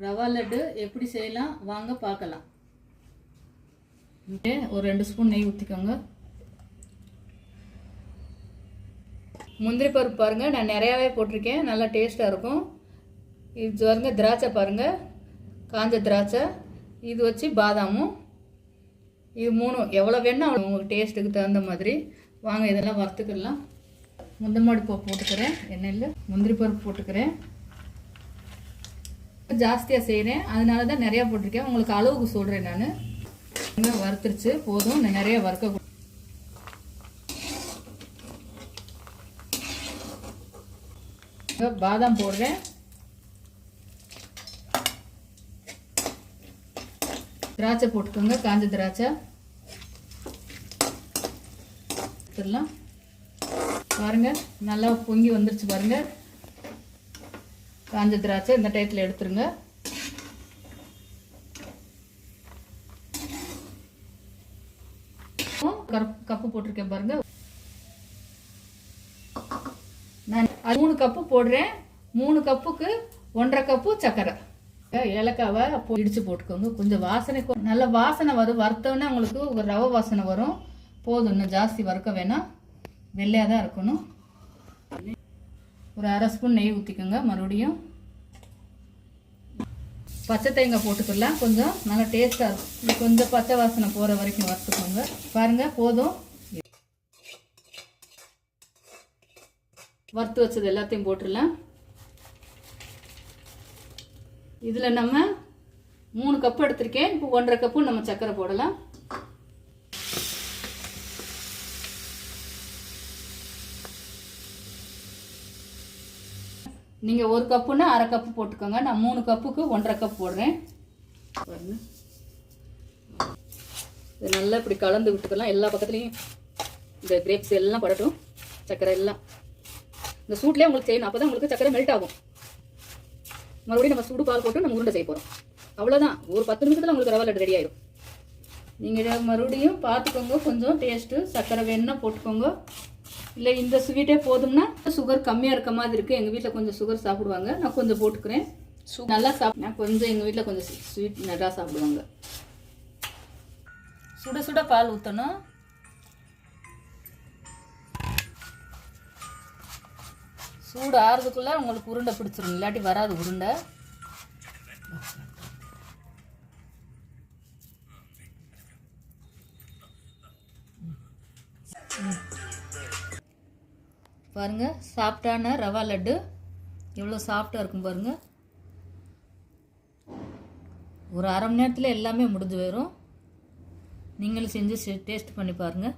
ரவா லட்டு எப்படி செய்யலாம் வாங்க பார்க்கலாம். ஒரு 2 ஸ்பூன் நெய் ஊற்றிக்கோங்க. முந்திரி பருப்பு பாருங்கள், நான் நிறையாவே போட்டிருக்கேன், நல்லா டேஸ்ட்டாக இருக்கும். இது பாருங்க, திராட்சை பாருங்கள், காஞ்ச திராட்சை, இது வச்சு பாதாமும், இது 3 எவ்வளோ வேணும் உங்களுக்கு டேஸ்ட்டுக்கு தகுந்த மாதிரி. வாங்க இதெல்லாம் வறுத்துக்கலாம். முந்தமாடி பருப்பு போட்டுக்கிறேன், எண்ணெயில் முந்திரி பருப்பு போட்டுக்கிறேன். ஜாஸ்தியாக செய்கிறேன், அதனால தான் நிறையா போட்டிருக்கேன். உங்களுக்கு அளவுக்கு சொல்கிறேன் நான். வறுத்துருச்சு, போதும், நிறைய வறுக்க. பாதாம் போடுறேன், திராட்சை போட்டுக்கோங்க, காஞ்ச திராட்சை பாருங்க, நல்லா பொங்கி வந்துருச்சு பாருங்க. காஞ்ச திராட்சை இந்த டயத்தில் எடுத்துருங்க. கப்பு போட்டிருக்கேன் பாருங்க. நான் 3 கப்பு போடுறேன். 3 கப்புக்கு 1.5 கப்பு சர்க்கரை. ஏலக்காவை இடிச்சு போட்டுக்கோங்க. கொஞ்சம் வாசனை, நல்ல வாசனை வரும். வறுத்தோன்னே உங்களுக்கு ஒரு ரவை வாசனை வரும். போதும், இன்னும் ஜாஸ்தி வறுக்க வேணாம், வெள்ளையாக தான் இருக்கணும். ஒரு 1/2 ஸ்பூன் நெய் ஊற்றிக்கோங்க. மறுபடியும் பச்சை தேங்காய் போட்டுக்கலாம், கொஞ்சம் நல்லா டேஸ்ட்டாக இருக்கும். இது கொஞ்சம் பச்சை வாசனை போகிற வரைக்கும் வறுத்துக்கோங்க. பாருங்கள், போதும். வறுத்து வச்சது எல்லாத்தையும் போட்டுடலாம். இதில் நம்ம 3 கப்பு எடுத்திருக்கேன். இப்போ 1.5 கப்பு நம்ம சர்க்கரை போடலாம். நீங்கள் 1 கப்புன்னா 1/2 கப்பு போட்டுக்கோங்க. நான் 3 கப்புக்கு 1.5 கப் போடுறேன். இது நல்லா இப்படி கலந்து விட்டுக்கலாம். எல்லா பக்கத்துலேயும் இந்த கிரேப்ஸ் எல்லாம் படட்டும், சர்க்கரை எல்லாம் இந்த சூட்லேயே உங்களுக்கு செய்யணும். அப்போ தான் உங்களுக்கு சர்க்கரை மெல்ட் ஆகும். மறுபடியும் நம்ம சூடு பால் போட்டு நம்ம உருண்டை செய்ய போகிறோம். அவ்வளோதான், ஒரு 10 நிமிஷத்தில் உங்களுக்கு ரவா லட்டு ரெடி ஆயிடும். நீங்கள் மறுபடியும் பார்த்துக்கோங்க, கொஞ்சம் டேஸ்ட்டு சர்க்கரை வேணும்னா போட்டுக்கோங்க. இல்லை இந்த ஸ்வீட்டே போதும்னா, சுகர் கம்மியாக இருக்க மாதிரி இருக்குது. எங்கள் வீட்டில் கொஞ்சம் சுகர் சாப்பிடுவாங்க, நான் கொஞ்சம் போட்டுக்கிறேன். நல்லா சாப்பிட்டேன் கொஞ்சம், எங்கள் வீட்டில் கொஞ்சம் ஸ்வீட் நல்லா சாப்பிடுவாங்க. சுட சுட பால் ஊற்றணும். சூடு ஆறுறதுக்குள்ளே உங்களுக்கு உருண்டை பிடிச்சிரும், இல்லாட்டி வராது உருண்டை. பாருங்க, சாஃப்டான ரவா லட்டு எவ்வளோ சாஃப்டாக இருக்கும் பாருங்க. ஒரு 1/2 மணி நேரத்தில் எல்லாமே முடிஞ்சு போயிடும். நீங்களும் செஞ்சு டேஸ்ட் பண்ணி பாருங்கள்.